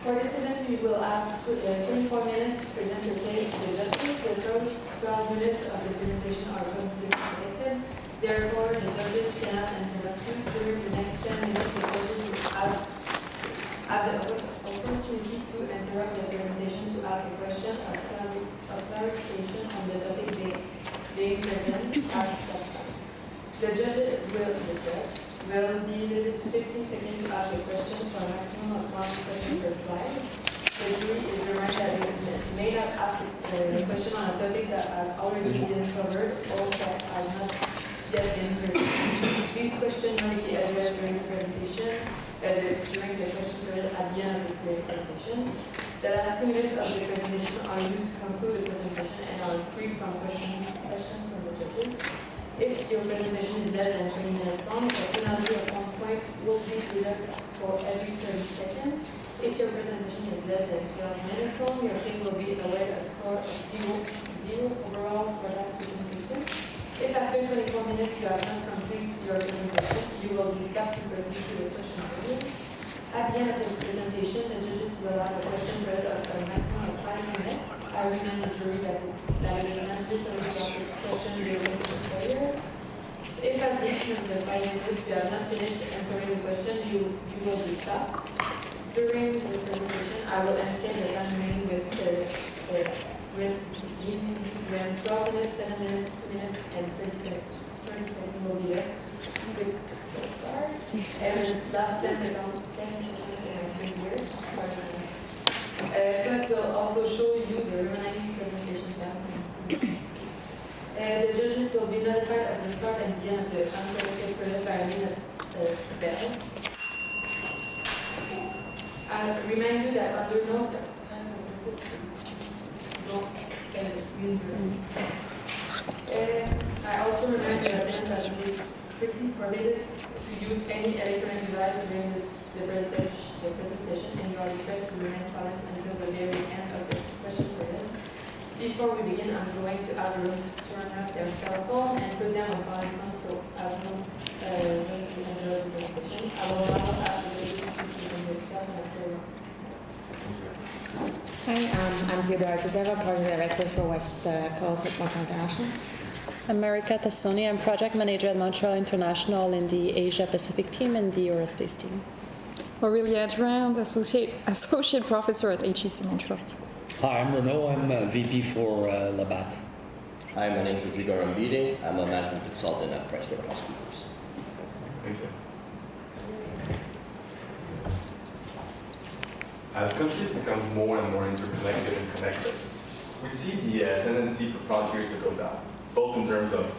For this event, we will have 24 minutes to present your case to the judges. The first 12 minutes of the presentation are considered protected. Therefore, the judges cannot interrupt you. During the next 10 minutes, the judges will have the opportunity to interrupt the presentation to ask a question or clarification on the topic being present at that time. The judge will be limited to 15 seconds to ask a question for a maximum of 1 question per slide. The jury is reminded that it may not ask a question on a topic that has already been covered or that has not yet been presented. These questions must be addressed during the presentation, during the question period at the end of the presentation. The last 2 minutes of the presentation are used to conclude the presentation and are free from questions from the judges. If your presentation is less than 20 minutes long, a penalty of 1 point will be deducted for every 30 seconds. If your presentation is less than 12 minutes long, your team will be awarded a score of 0 overall for that presentation. If after 24 minutes you have not completed your presentation, you will be stopped to proceed to the question period. At the end of the presentation, the judges will have a question period of a maximum of 5 minutes. I remind the jury that it is mandatory to ask a question during the failure. If at the end of the 5 minutes you have not finished answering the question, you you will be stopped. During this presentation, I will estimate the time remaining with 12 minutes, 7 minutes, 2 minutes, and 30 seconds. 30 seconds will be there. And last 10 seconds, and I spend here, 5 minutes. Scott will also show you the remaining presentation documents. The judges will be notified at the start and the end of the uncollected period by a minute bell. I remind you that under no circumstances, I also remind you that it is strictly forbidden to use any electronic device during the presentation, and you are requested to remain silent until the very end of the question period. Before we begin, I'm going to ask the room to turn off their cell phone and put them on silent mode so as no is going to enjoy the presentation. I will now ask the ladies to present themselves after your Hi, I'm Theodora Deva, Project Director for West Coast at Montreal International. I'm Marika Tassoni. I'm Project Manager at Montreal International in the Asia Pacific team and the Aerospace team. Aurélie Adrand, Associate Professor at JDC Montreal. Hi, I'm Renaud. I'm VP for Labatt. Hi, my name is Rodrigo Rambidi. I'm a management consultant at PricewaterhouseCoopers. Thank you. As countries become more and more interconnected and connected, we see the tendency for frontiers to go down, both in terms of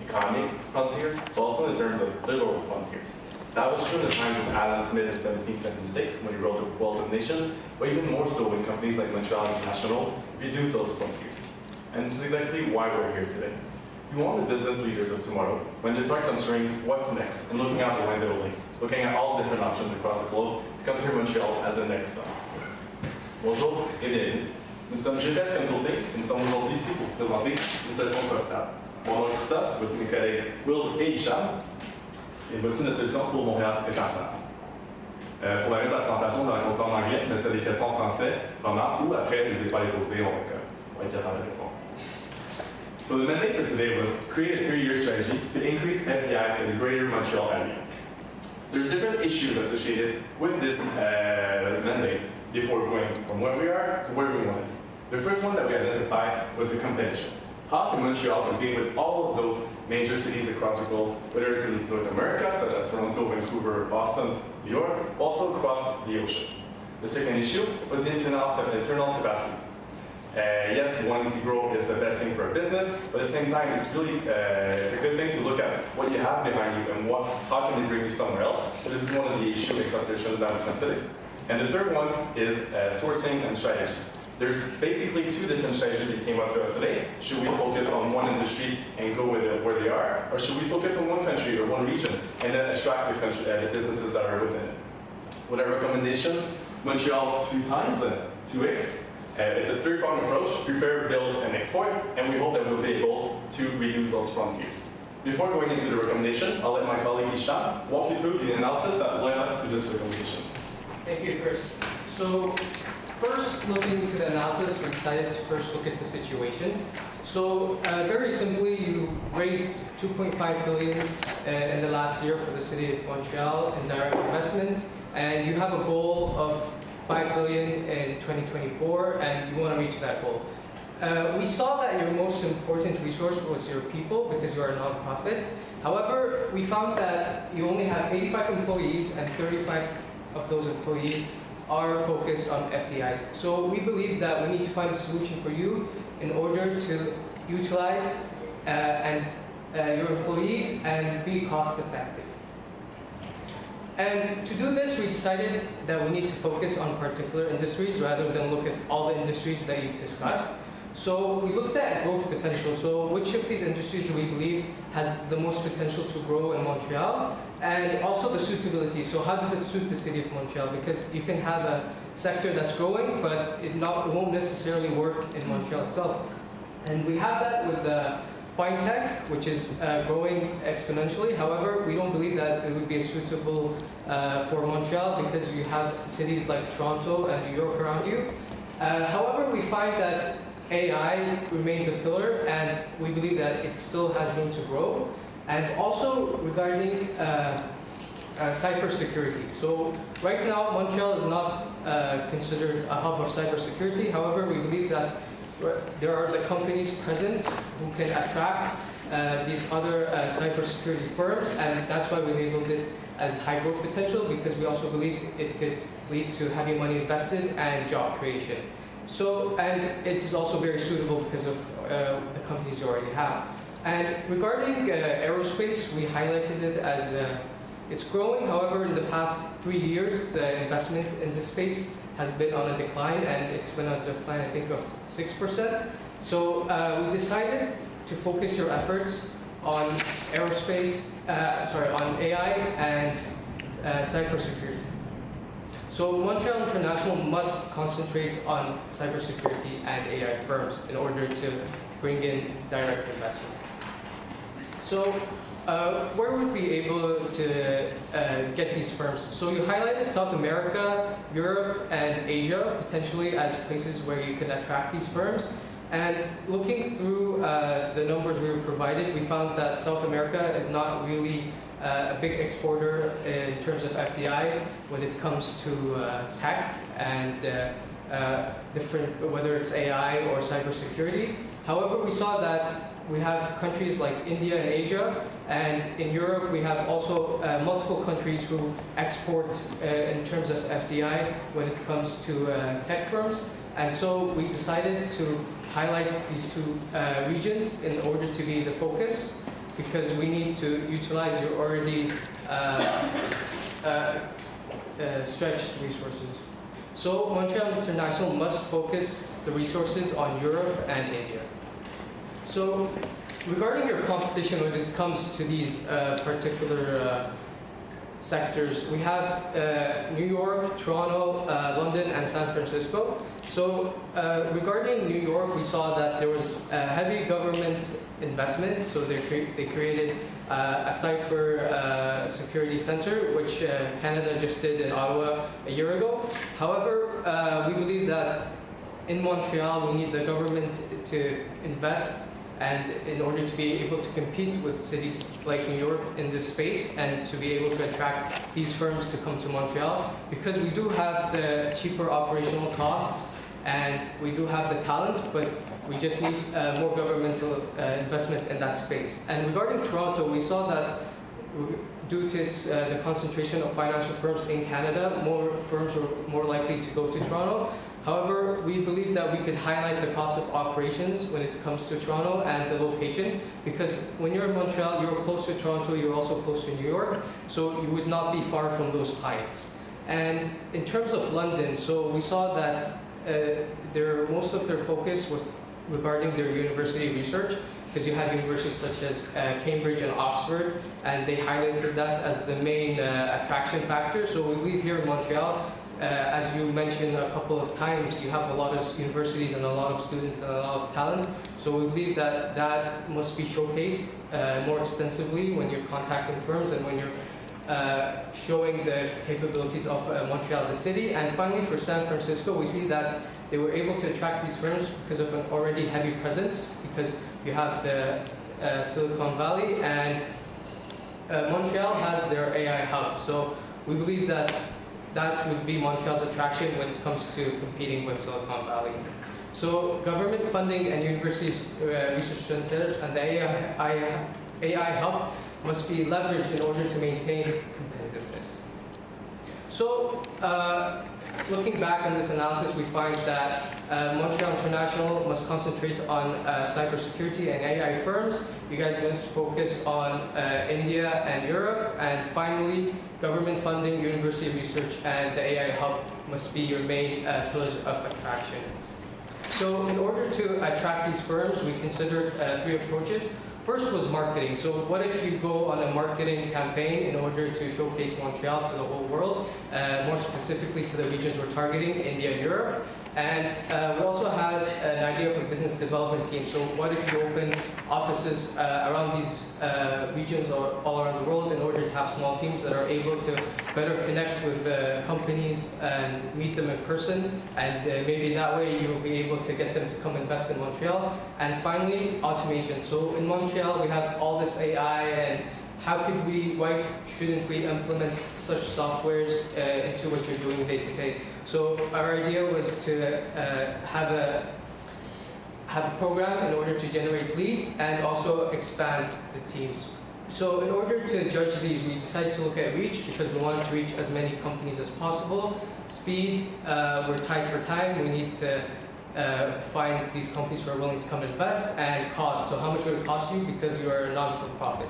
economic frontiers, but also in terms of literal frontiers. That was true in the times of Adam Smith in 1776 when he wrote The Wealth of Nations, but even more so when companies like Montreal International reduced those frontiers. And this is exactly why we're here today. We want the business leaders of tomorrow, when they start considering what's next and looking out the window, looking at all different options across the globe, to consider Montreal as a next stop. Bonjour et bienvenue. Nous sommes JDC Consulting et nous sommes aujourd'hui ici pour vous présenter une solution profitable. Mon nom est Christophe, voici mes collègues Will et Hicham, et voici notre solution pour Montréal International. Pour la reste de la présentation, dans la console en anglais, mais c'est des questions en français, vraiment, ou après, n'hésitez pas à les poser, on va être capable de répondre. So the mandate for today was create a 3-year strategy to increase FDIs in the greater Montreal area. There's different issues associated with this mandate before going from where we are to where we want to be. The first one that we identified was the competition. How can Montreal compete with all of those major cities across the globe, whether it's in North America, such as Toronto, Vancouver, Boston, New York, also across the ocean? The second issue was the internal capacity. Yes, wanting to grow is the best thing for a business, but at the same time, it's really it's a good thing to look at what you have behind you and how can they bring you somewhere else. So this is one of the issues in cluster that I'm considering. And the third one is sourcing and strategy. There's basically 2 different strategies that came up to us today. Should we focus on one industry and go with where they are, or should we focus on one country or one region and then attract the businesses that are within it? With our recommendation, Montreal 2 times, 2x. It's a 3-pronged approach: prepare, build, and export, and we hope that we'll be able to reduce those frontiers. Before going into the recommendation, I'll let my colleague Hicham walk you through the analysis that led us to this recommendation. Thank you, Chris. So, first, looking into the analysis, we decided to first look at the situation. So, very simply, you raised $2.5 billion in the last year for the city of Montreal in direct investment, and you have a goal of $5 billion in 2024, and you want to reach that goal. We saw that your most important resource was your people because you are a nonprofit. However, we found that you only have 85 employees, and 35 of those employees are focused on FDIs. So we believe that we need to find a solution for you in order to utilize your employees and be cost effective. And to do this, we decided that we need to focus on particular industries rather than look at all the industries that you've discussed. So we looked at growth potential. So which of these industries do we believe has the most potential to grow in Montreal? And also the suitability. So how does it suit the city of Montreal? Because you can have a sector that's growing, but it won't necessarily work in Montreal itself. And we have that with the fintech, which is growing exponentially. However, we don't believe that it would be suitable for Montreal because you have cities like Toronto and New York around you. However, we find that AI remains a pillar, and we believe that it still has room to grow. And also regarding cybersecurity. So right now, Montreal is not considered a hub of cybersecurity. However, we believe that there are the companies present who can attract these other cybersecurity firms, and that's why we labeled it as high growth potential, because we also believe it could lead to heavy money invested and job creation. So, and it's also very suitable because of the companies you already have. And regarding aerospace, we highlighted it as it's growing. However, in the past 3 years, the investment in this space has been on a decline, and it's been on a decline, I think, of 6%. So we decided to focus your efforts on aerospace, on AI and cybersecurity. So Montreal International must concentrate on cybersecurity and AI firms in order to bring in direct investment. So where would we be able to get these firms? So you highlighted South America, Europe, and Asia potentially as places where you can attract these firms. And looking through the numbers we were provided, we found that South America is not really a big exporter in terms of FDI when it comes to tech and different, whether it's AI or cybersecurity. However, we saw that we have countries like India and Asia, and in Europe we have also multiple countries who export in terms of FDI when it comes to tech firms. And so we decided to highlight these two regions in order to be the focus, because we need to utilize your already stretched resources. So Montreal International must focus the resources on Europe and India. So regarding your competition when it comes to these particular sectors, we have New York, Toronto, London, and San Francisco. So regarding New York, we saw that there was heavy government investment. So they created a cyber security center, which Canada just did in Ottawa a year ago. However, we believe that in Montreal, we need the government to invest, and in order to be able to compete with cities like New York in this space, and to be able to attract these firms to come to Montreal, because we do have the cheaper operational costs and we do have the talent, but we just need more governmental investment in that space. And regarding Toronto, we saw that due to its, the concentration of financial firms in Canada, more firms are more likely to go to Toronto. However, we believe that we could highlight the cost of operations when it comes to Toronto and the location, because when you're in Montreal, you're close to Toronto, you're also close to New York, so you would not be far from those clients. And in terms of London, so we saw that most of their focus was regarding their university research, because you had universities such as Cambridge and Oxford, and they highlighted that as the main attraction factor. So we believe here in Montreal, as you mentioned a couple of times, you have a lot of universities and a lot of students and a lot of talent. So we believe that that must be showcased more extensively when you're contacting firms and when you're showing the capabilities of Montreal as a city. And finally, for San Francisco, we see that they were able to attract these firms because of an already heavy presence, because you have the Silicon Valley, and Montreal has their AI hub. So we believe that that would be Montreal's attraction when it comes to competing with Silicon Valley. So government funding and university research centers and the AI hub must be leveraged in order to maintain competitiveness. So looking back on this analysis, we find that Montreal International must concentrate on cybersecurity and AI firms. You guys must focus on India and Europe. And finally, government funding, university research, and the AI hub must be your main pillars of attraction. So in order to attract these firms, we considered 3 approaches. First was marketing. So what if you go on a marketing campaign in order to showcase Montreal to the whole world, more specifically to the regions we're targeting, India and Europe. And we also had an idea of a business development team. So what if you open offices around these regions or all around the world in order to have small teams that are able to better connect with companies and meet them in person, and maybe that way you'll be able to get them to come invest in Montreal. And finally, automation. So in Montreal we have all this AI and why shouldn't we implement such softwares into what you're doing day to day? So our idea was to have a program in order to generate leads and also expand the teams. So in order to judge these, we decided to look at reach because we wanted to reach as many companies as possible. Speed, we're tight for time. We need to find these companies who are willing to come invest, and cost. So how much would it cost you because you are a non-for-profit?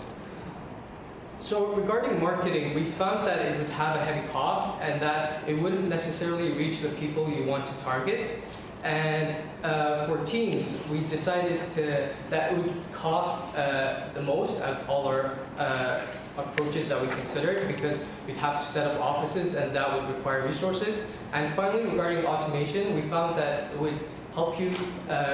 So regarding marketing, we found that it would have a heavy cost and that it wouldn't necessarily reach the people you want to target. And for teams, we decided that it would cost the most of all our approaches that we considered because we'd have to set up offices and that would require resources. And finally, regarding automation, we found that it would help you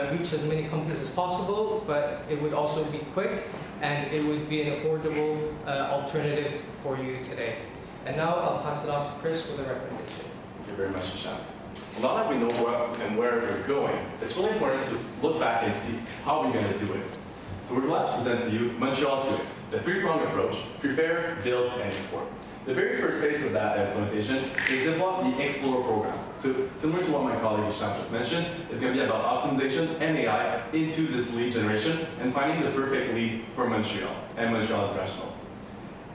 reach as many companies as possible, but it would also be quick and it would be an affordable alternative for you today. And now I'll pass it off to Chris with a recommendation. Thank you very much, Hisham. Well, now that we know what and where we're going, it's really important to look back and see how we're going to do it. So we're glad to present to you Montreal 2X, the three-pronged approach: prepare, build, and export. The very first phase of that implementation is develop the Explorer program. So similar to what my colleague Hisham just mentioned, it's going to be about optimization and AI into this lead generation and finding the perfect lead for Montreal and Montreal International.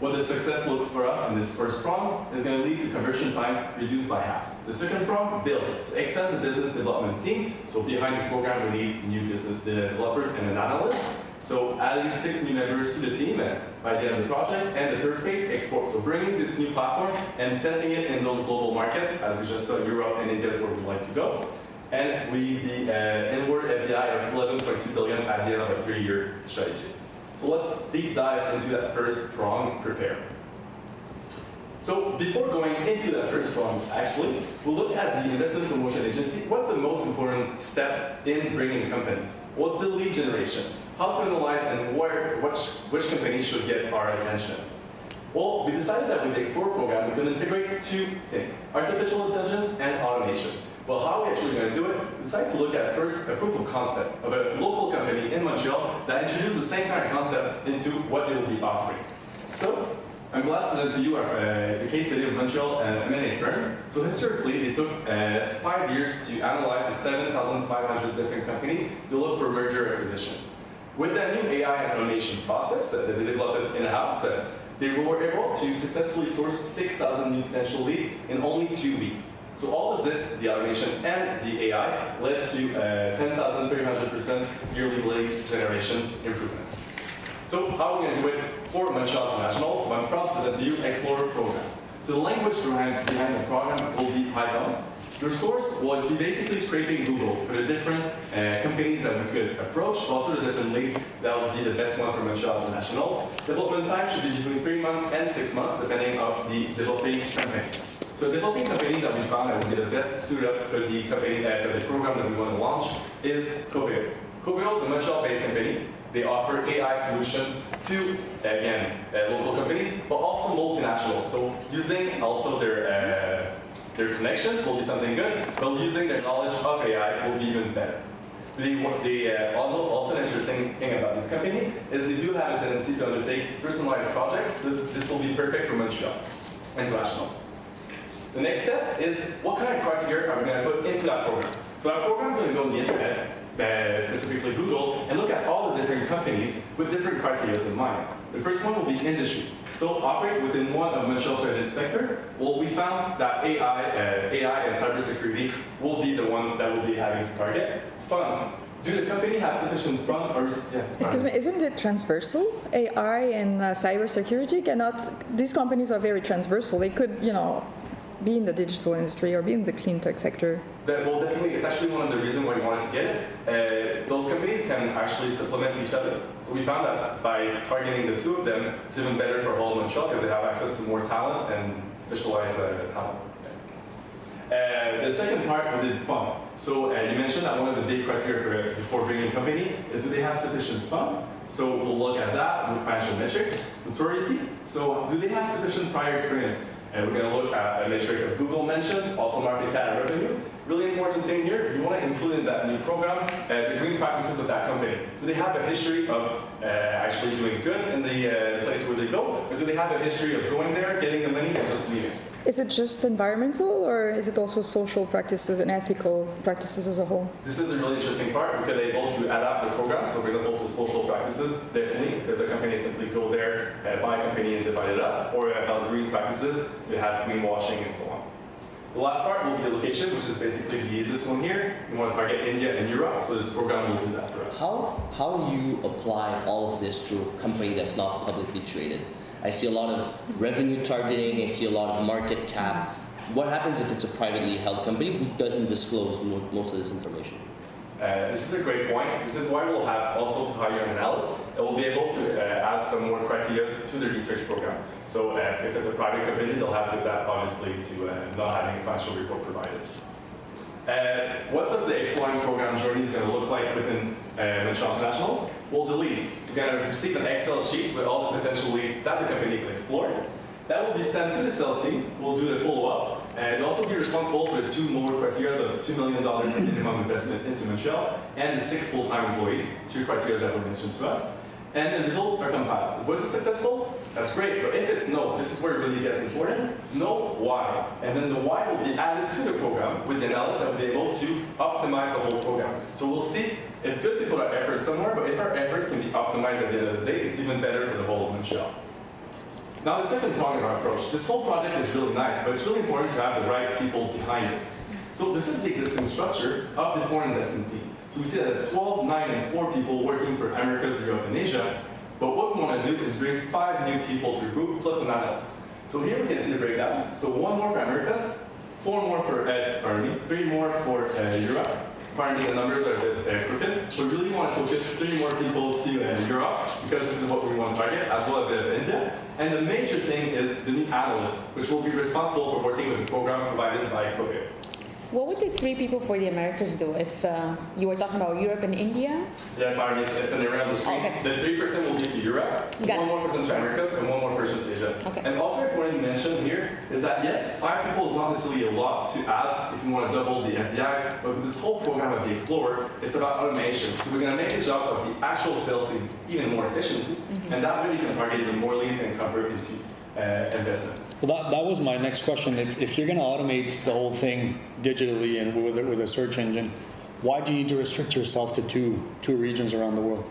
What the success looks for us in this first prong is going to lead to conversion time reduced by half. The second prong, build. So extends the business development team. So behind this program, we need new business developers and an analyst. So adding 6 new members to the team by the end of the project. And the third phase, export. So bringing this new platform and testing it in those global markets, as we just saw, Europe and India is where we'd like to go. And we be inward FDI of 11.2 billion at the end of a 3-year strategy. So let's deep dive into that first prong, prepare. So before going into that first prong, actually, we'll look at the investment promotion agency. What's the most important step in bringing companies? What's the lead generation? How to analyze and which company should get our attention? Well, we decided that with the Explore program, we could integrate 2 things: artificial intelligence and automation. Well, how are we actually going to do it? We decided to look at first a proof of concept of a local company in Montreal that introduced the same kind of concept into what they will be offering. So I'm glad to present to you the case study of Montreal M&A firm. So historically, they took 5 years to analyze the 7,500 different companies to look for merger acquisition. With that new AI and automation process that they developed in-house, they were able to successfully source 6,000 new potential leads in only 2 weeks. So all of this, the automation and the AI, led to 10,300% yearly lead generation improvement. So how are we going to do it for Montreal International? Well, I'm proud to present to you Explorer program. So the language behind the program will be Python. Your source will be basically scraping Google for the different companies that we could approach, also the different leads that would be the best one for Montreal International. Development time should be between 3 months and 6 months, depending on the developing company. So the developing company that we found that would be the best suited for the company for the program that we want to launch is Coveo. Coveo is a Montreal-based company. They offer AI solutions to, again, local companies, but also multinationals. So using also their connections will be something good, but using their knowledge of AI will be even better. Also an interesting thing about this company is they do have a tendency to undertake personalized projects. This will be perfect for Montreal International. The next step is what kind of criteria are we going to put into that program? So our program is going to go on the internet, specifically Google, and look at all the different companies with different criteria in mind. The first one will be industry. So operate within one of Montreal's strategic sector. Well, we found that AI and cybersecurity will be the one that we'll be having to target. Funds. Do the company have sufficient funds? Excuse me, isn't it transversal? AI and cybersecurity these companies are very transversal. They could, be in the digital industry or be in the clean tech sector. Well, definitely, it's actually one of the reasons why we wanted to get it. Those companies can actually supplement each other. So we found that by targeting the 2 of them, it's even better for whole Montreal because they have access to more talent and specialized talent. The second part, we did fund. So you mentioned that one of the big criteria before bringing a company is do they have sufficient fund? So we'll look at that with financial metrics, notoriety. So do they have sufficient prior experience? And we're going to look at a metric of Google mentions, also market cap and revenue. Really important thing here, you want to include in that new program the green practices of that company. Do they have a history of actually doing good in the place where they go? Or do they have a history of going there, getting the money, and just leaving? Is it just environmental, or is it also social practices and ethical practices as a whole? This is the really interesting part, because they're able to adapt their program. So for example, for social practices, definitely, because the company simply go there, buy a company and divide it up, or about green practices, they have greenwashing and so on. The last part will be the location, which is basically the easiest one here. We want to target India and Europe, so this program will do that for us. How do you apply all of this to a company that's not publicly traded? I see a lot of revenue targeting, I see a lot of market cap. What happens if it's a privately held company who doesn't disclose most of this information? This is a great point. This is why we'll have also to hire an analyst that will be able to add some more criteria to the research program. So if it's a private company, they'll have to adapt obviously to not having a financial report provided. What does the exploring program journey is going to look like within Montreal International? Well, the leads. You're going to receive an Excel sheet with all the potential leads that the company can explore. That will be sent to the sales team. We'll do the follow-up. And also be responsible for the 2 more criteria of $2 million in minimum investment into Montreal and the 6 full-time employees, 2 criteria that were mentioned to us. And the results are compiled. Was it successful? That's great. But if it's no, this is where it really gets important. No, why? And then the why will be added to the program with the analysis that will be able to optimize the whole program. So we'll see. It's good to put our efforts somewhere, but if our efforts can be optimized at the end of the day, it's even better for the whole of Montreal. Now the second prong of our approach. This whole project is really nice, but it's really important to have the right people behind it. So this is the existing structure of the foreign investment team. So we see that it's 12, 9, and 4 people working for Americas, Europe, and Asia. But what we want to do is bring 5 new people to the group, plus an analyst. So here we can see the breakdown. So 1 more for Americas, 4 more for 3 more for Europe. Apparently the numbers are a bit crooked. We really want to focus 3 more people to Europe, because this is what we want to target, as well as a bit of India. And the major thing is the new analyst, which will be responsible for working with the program provided by COVID. What would the 3 people for the Americas do if you were talking about Europe and India? Yeah, apparently it's an area on the screen. Okay. The 3% will be to Europe, 1 more person to Americas, and 1 more person to Asia. Okay. And also important to mention here is that yes, 5 people is not necessarily a lot to add if you want to double the FDIs, but with this whole program of the Explorer, it's about automation. So we're going to make the job of the actual sales team even more efficiency, and that way we can target even more lead and convert into investments. Well, that was my next question. If you're going to automate the whole thing digitally and with a search engine, why do you need to restrict yourself to two regions around the world?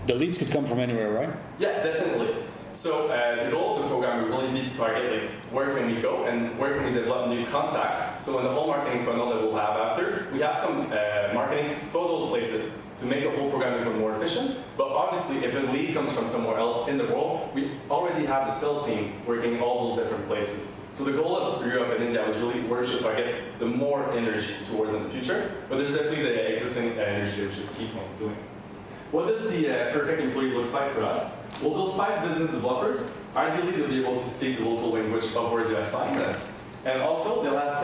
The leads could come from anywhere, right? Yeah, definitely. So the goal of the program, we really need to target like where can we go and where can we develop new contacts. So in the whole marketing funnel that we'll have after, we have some marketing for those places to make the whole program even more efficient. But obviously, if a lead comes from somewhere else in the world, we already have the sales team working in all those different places. So the goal of Europe and India was really where we should target the more energy towards in the future. But there's definitely the existing energy that we should keep on doing. What does the perfect employee look like for us? Well, those 5 business developers, ideally they'll be able to speak the local language of where they assign them. And also, they'll have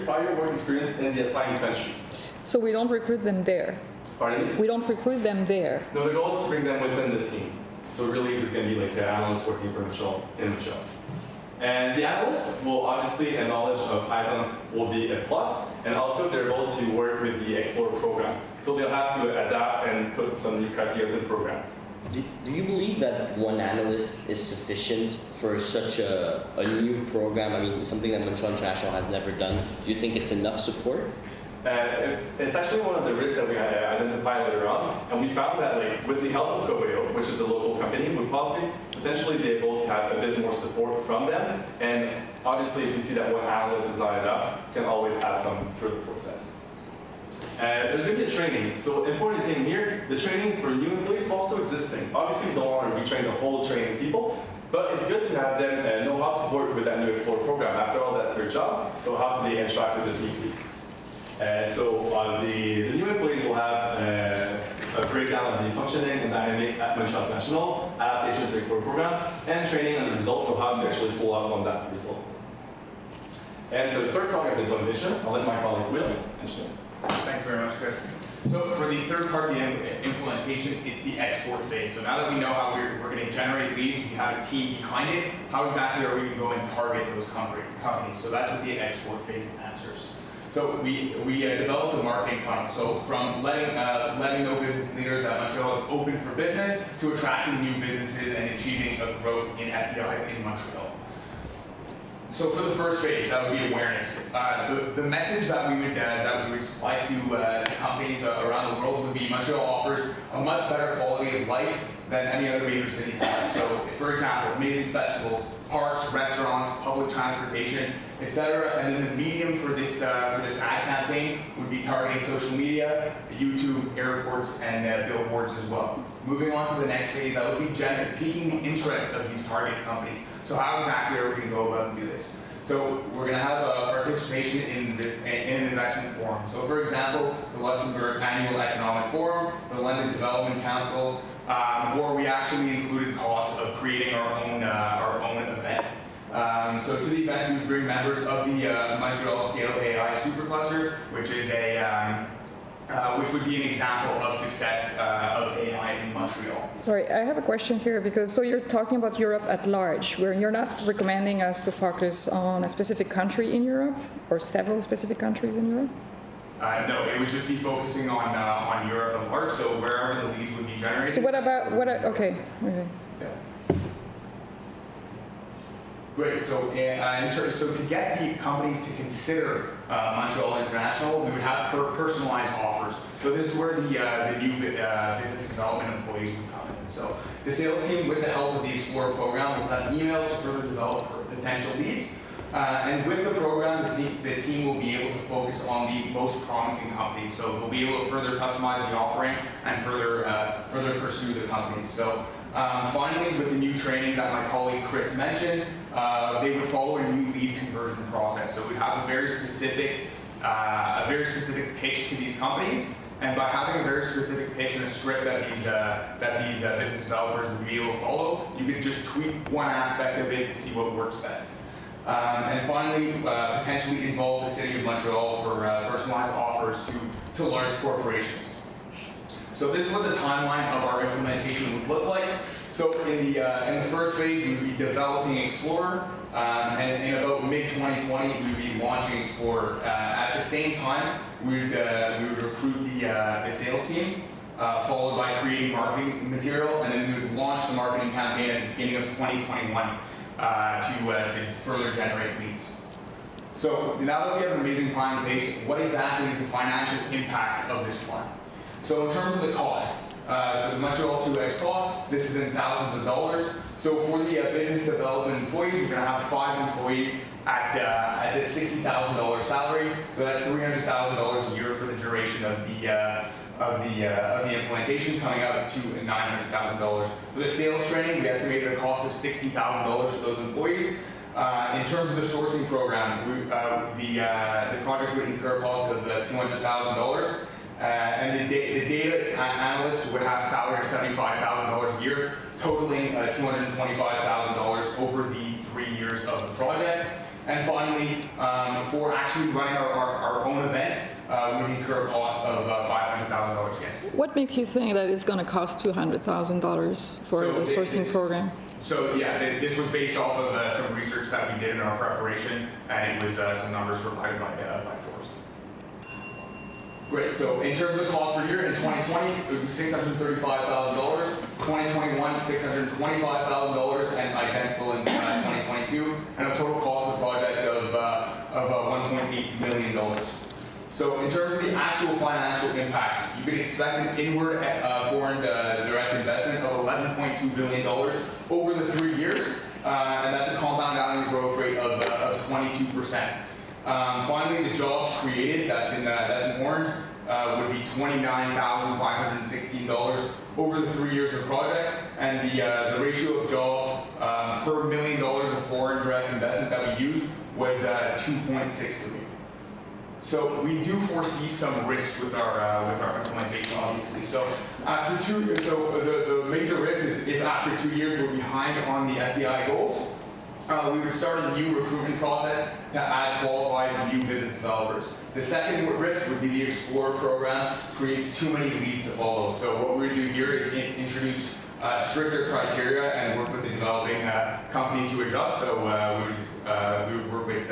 prior work experience in the assigned countries. So we don't recruit them there. Pardon me? We don't recruit them there. No, the goal is to bring them within the team. So really, it's going to be like analysts working for Montreal in Montreal. And the analysts will obviously, a knowledge of Python will be a plus, and also they're able to work with the Explorer program. So they'll have to adapt and put some new criteria in the program. Do you believe that 1 analyst is sufficient for such a new program? I mean, something that Montreal International has never done. Do you think it's enough support? It's actually one of the risks that we identified later on, and we found that like with the help of Coveo, which is a local company, we'll potentially be able to have a bit more support from them. And obviously, if you see that 1 analyst is not enough, you can always add some through the process. There's going to be a training. So important thing here, the trainings for new employees also existing. Obviously, you don't want to retrain the whole training people, but it's good to have them know how to work with that new Explorer program. After all, that's their job. So how do they interact with the new leads? The new employees will have a breakdown of the functioning and dynamic at Montreal International, adaptation to the Explorer program, and training on the results, so how to actually follow up on that results. And for the third part of the implementation, I'll let my colleague Will mention it. Thanks very much, Chris. So for the third-party implementation, it's the export phase. So now that we know how we're going to generate leads, we have a team behind it, how exactly are we going to go and target those companies? So that's what the export phase answers. So we developed a marketing funnel. So from letting know business leaders that Montreal is open for business to attracting new businesses and achieving a growth in FDIs in Montreal. So for the first phase, that would be awareness. The message that we would supply to companies around the world would be Montreal offers a much better quality of life than any other major cities have. So, for example, amazing festivals, parks, restaurants, public transportation, etc. And then the medium for this ad campaign would be targeting social media, YouTube, airports, and billboards as well. Moving on to the next phase, that would be piquing the interest of these target companies. So how exactly are we going to go about and do this? So we're going to have participation in an investment forum. So for example, the Luxembourg Annual Economic Forum, the London Development Council, or we actually included costs of creating our own event. So to the events, we bring members of the Montreal Scale AI Supercluster, which is which would be an example of success of AI in Montreal. Sorry, I have a question here because so you're talking about Europe at large, where you're not recommending us to focus on a specific country in Europe or several specific countries in Europe? No, it would just be focusing on Europe at large, so wherever the leads would be generated. So what about okay. Yeah. Great. So, so to get the companies to consider Montreal International, we would have personalized offers. So this is where the new business development employees would come in. So the sales team, with the help of the Explorer program, will send emails to further develop potential leads. And with the program, the team will be able to focus on the most promising companies. So they'll be able to further customize the offering and further pursue the companies. So finally, with the new training that my colleague Chris mentioned, they would follow a new lead conversion process. So we'd have a very specific pitch to these companies. And by having a very specific pitch and a script that these business developers would be able to follow, you could just tweak one aspect of it to see what works best. And finally, potentially involve the City of Montreal for personalized offers to large corporations. So this is what the timeline of our implementation would look like. So in the first phase, we would be developing Explorer, and in about mid-2020, we would be launching Explorer. At the same time, we would recruit the sales team, followed by creating marketing material, and then we would launch the marketing campaign at the beginning of 2021 to further generate leads. So now that we have an amazing plan in place, what exactly is the financial impact of this plan? So in terms of the cost, for the Montreal 2X cost, this is in thousands of dollars. So for the business development employees, we're going to have 5 employees at the $60,000 salary. So that's $300,000 a year for the duration of the implementation, coming up to $900,000. For the sales training, we estimated a cost of $60,000 for those employees. In terms of the sourcing program, the project would incur a cost of $200,000. And the data analysts would have a salary of $75,000 a year, totaling $225,000 over the 3 years of the project. And finally, for actually running our own events, we would incur a cost of $500,000, yes. What makes you think that it's going to cost $200,000 for the sourcing program? So yeah, this was based off of some research that we did in our preparation, and it was some numbers provided by Forbes. Great, so in terms of the cost per year, in 2020, it would be $635,000, 2021, $625,000, and identical in 2022, and a total cost of the project of $1.8 million. So in terms of the actual financial impacts, you can expect an inward foreign direct investment of $11.2 billion over the 3 years, and that's a compound annual growth rate of 22%. Finally, the jobs created, that's in orange, would be $29,516 over the 3 years of the project, and the ratio of jobs per $1 million of foreign direct investment that we used was 2.63. So we do foresee some risk with our implementation, obviously. So the major risk is if after 2 years we're behind on the FDI goals, we would start a new recruitment process to add qualified new business developers. The second risk would be the Explorer program creates too many leads to follow. So what we would do here is introduce stricter criteria and work with the developing company to adjust. So we would work with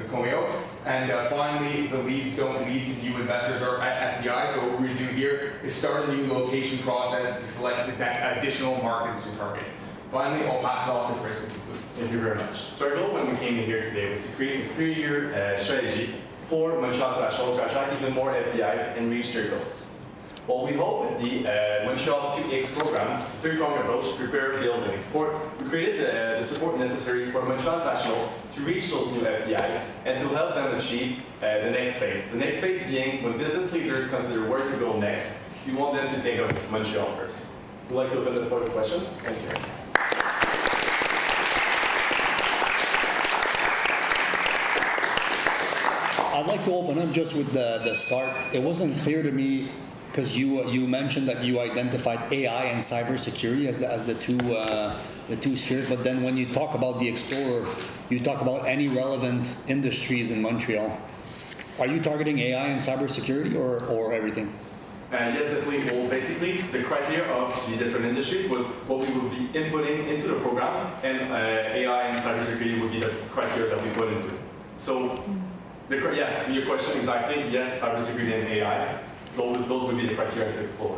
Comeo. And finally, the leads don't lead to new investors or FDI. So what we would do here is start a new location process to select the additional markets to target. Finally, I'll pass it off to Chris to conclude. Thank you very much. So our goal when we came in here today was to create a 3-year strategy for Montreal International to attract even more FDIs and reach their goals. Well, we hope with the Montreal 2X program, three-pronged approach, prepare, build, and export, we created the support necessary for Montreal International to reach those new FDIs and to help them achieve the next phase. The next phase being when business leaders consider where to go next, we want them to think of Montreal first. We'd like to open the floor for questions. Thank you. I'd like to open up just with the start. It wasn't clear to me because you mentioned that you identified AI and cybersecurity as the two spheres. But then when you talk about the Explorer, you talk about any relevant industries in Montreal. Are you targeting AI and cybersecurity or everything? Yes, definitely. Well, basically, the criteria of the different industries was what we would be inputting into the program, and AI and cybersecurity would be the criteria that we put into it. So, to your question exactly, yes, cybersecurity and AI, those would be the criteria to explore.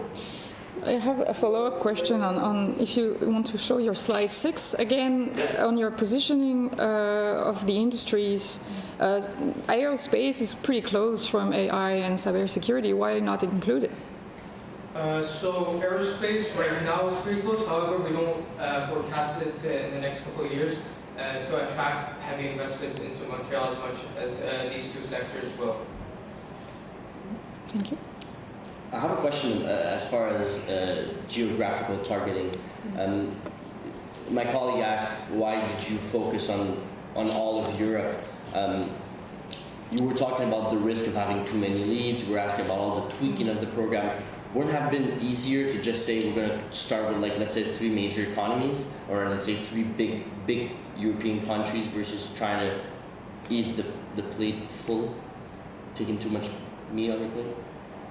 I have a follow-up question on if you want to show your slide 6 again on your positioning of the industries. Aerospace is pretty close from AI and cybersecurity. Why not include it? So aerospace right now is pretty close. However, we don't forecast it in the next couple of years to attract heavy investments into Montreal as much as these two sectors will. Thank you. I have a question as far as geographical targeting. My colleague asked, why did you focus on all of Europe? You were talking about the risk of having too many leads. We're asking about all the tweaking of the program. Wouldn't it have been easier to just say we're going to start with, like, let's say 3 major economies, or let's say 3 big European countries versus trying to eat the plate full, taking too much meat on your plate?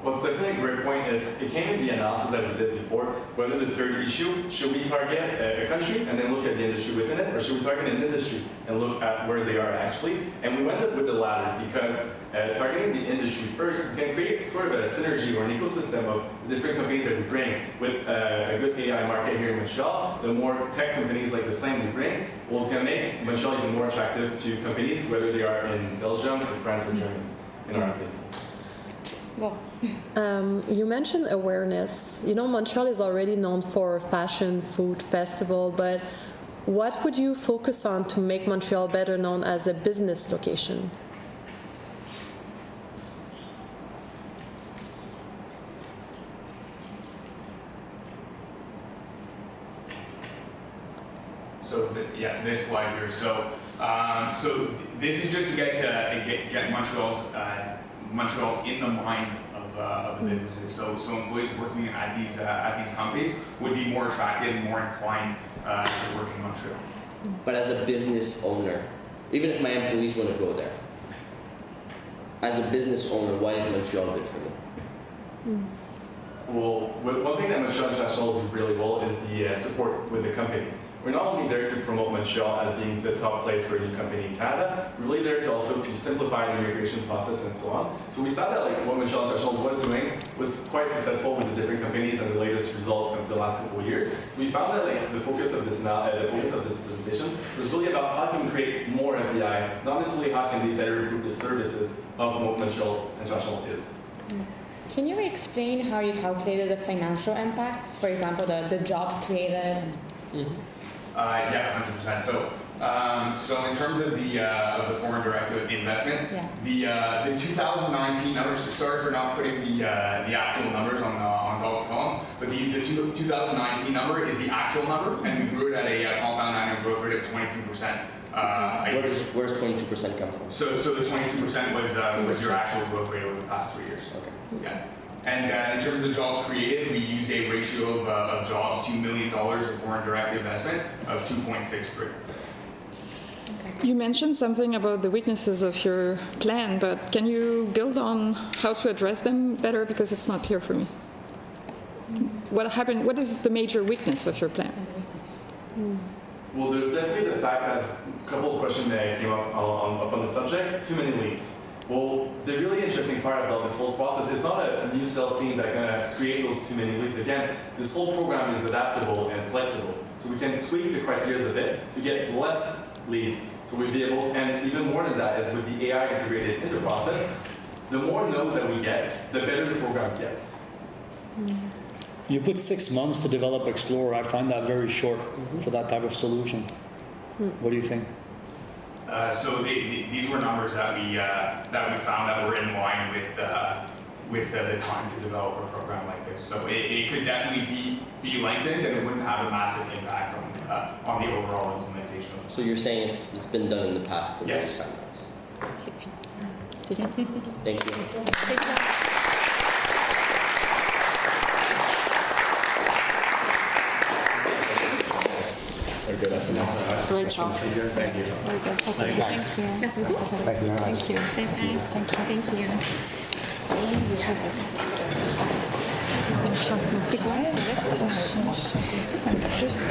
Well, it's definitely a great point. It came in the analysis that we did before. Whether the third issue, should we target a country and then look at the industry within it, or should we target an industry and look at where they are actually? And we went up with the latter because targeting the industry first can create sort of a synergy or an ecosystem of different companies that we bring. With a good AI market here in Montreal, the more tech companies like the same we bring, well, it's going to make Montreal even more attractive to companies, whether they are in Belgium, or France, or Germany, in our opinion. Well. You mentioned awareness. You know, Montreal is already known for fashion, food, festival, but what would you focus on to make Montreal better known as a business location? So this slide here. So this is just to get Montreal in the mind of the businesses. So employees working at these companies would be more attracted and more inclined to work in Montreal. But as a business owner, even if my employees want to go there, as a business owner, why is Montreal good for me? Well, one thing that Montreal International does really well is the support with the companies. We're not only there to promote Montreal as being the top place for a new company in Canada, we're really there to also to simplify the immigration process and so on. So we saw that what Montreal International was doing was quite successful with the different companies and the latest results of the last couple of years. So we found that the focus of this presentation was really about how can we create more FDI, not necessarily how can we better improve the services of what Montreal International is. Can you explain how you calculated the financial impacts? For example, the jobs created? Yeah, 100%. So in terms of the foreign direct investment, the 2019 numbers. Sorry for not putting the actual numbers on top of columns, but the 2019 number is the actual number, and we grew it at a compound annual growth rate of 22%. Where's 22% come from? So the 22% was your actual growth rate over the past 3 years. Okay. Yeah. And in terms of the jobs created, we used a ratio of jobs to $1 million of foreign direct investment of 2.63. You mentioned something about the weaknesses of your plan, but can you build on how to address them better, because it's not clear for me. What happened? What is the major weakness of your plan? Well, there's definitely the fact that a couple of questions that came up on the subject, too many leads. Well, the really interesting part about this whole process is not a new sales team that's going to create those too many leads. Again, this whole program is adaptable and flexible. So we can tweak the criteria a bit to get less leads. So we'd be able, and even more than that is with the AI integrated in the process, the more no's that we get, the better the program gets. You put 6 months to develop Explorer. I find that very short for that type of solution. What do you think? So these were numbers that we found that were in line with the time to develop a program like this. So it could definitely be lengthened, and it wouldn't have a massive impact on the overall implementation. So you're saying it's been done in the past for Yes. many times? Thank you. Great job. Thank you. Very good. Thank you. Merci beaucoup. Thank you very much. Thank you. Thank you. C'est quoi? Ça me fait juste...